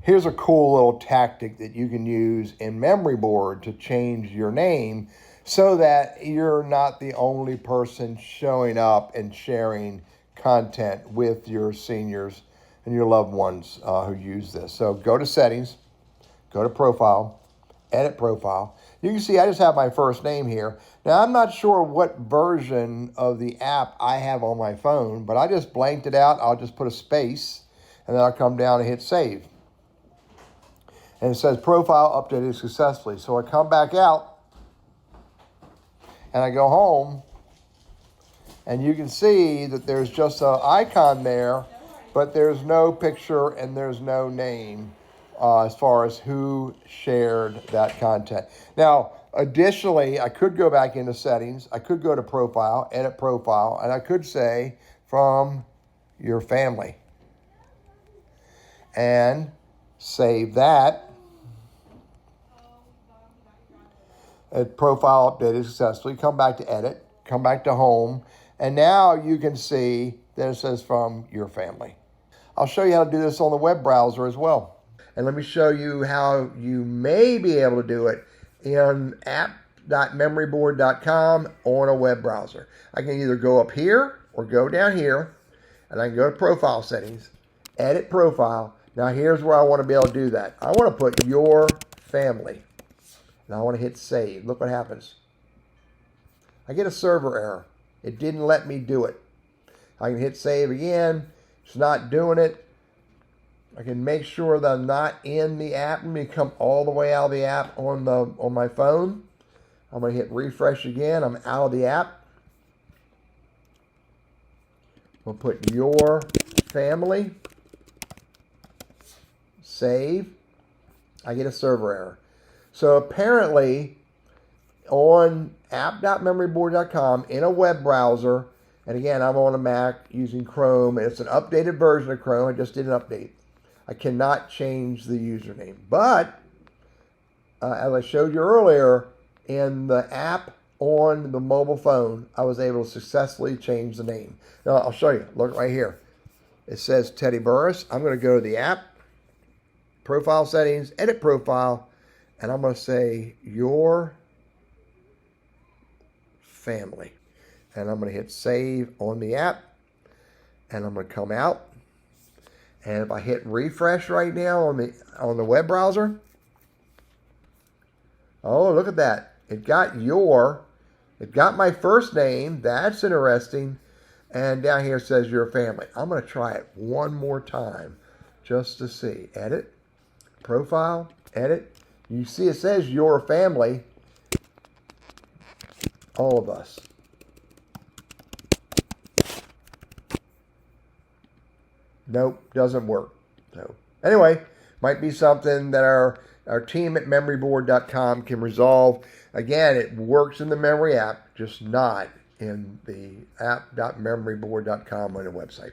Here's a cool little tactic that you can use in MemoryBoard to change your name so that you're not the only person showing up and sharing content with your seniors and your loved ones who use this. So go to settings, go to profile, edit profile. You can see I just have my first name here. Now, I'm not sure what version of the app I have on my phone, but I just blanked it out. I'll just put a space, and then I'll come down and hit save. And it says profile updated successfully. So I come back out, and I go home, and you can see that there's just an icon there, but there's no picture and there's no name as far as who shared that content. Now, additionally, I could go back into settings. I could go to profile, edit profile, and I could say from your family. And save that. Profile updated successfully. Come back to edit, come back to home, and now you can see that it says from your family. I'll show you how to do this on the web browser as well. And let me show you how you may be able to do it in app.memoryboard.com on a web browser. I can either go up here or go down here, and I can go to profile settings, edit profile. Now here's where I want to be able to do that. I want to put your family. And I want to hit save. Look what happens. I get a server error. It didn't let me do it. I can hit save again. It's not doing it. I can make sure that I'm not in the app. Let me come all the way out of the app on my phone. I'm going to hit refresh again. I'm out of the app. We'll put your family. Save. I get a server error. So apparently on app.memoryboard.com in a web browser, and again, I'm on a Mac using Chrome. It's an updated version of Chrome. I just did an update. I cannot change the username. But as I showed you earlier, in the app on the mobile phone, I was able to successfully change the name. Now, I'll show you. Look right here. It says Teddy Burris. I'm going to go to the app, profile settings, edit profile, and I'm going to say your family. And I'm going to hit save on the app. And I'm going to come out. And if I hit refresh right now on the web browser, oh, look at that. It got my first name. That's interesting. And down here it says your family. I'm going to try it one more time just to see. Edit, profile, edit. You see it says your family, all of us. Nope, doesn't work. So anyway, might be something that our team at MemoryBoard.com can resolve. Again, it works in the Memory app, just not in the app.memoryboard.com on the website.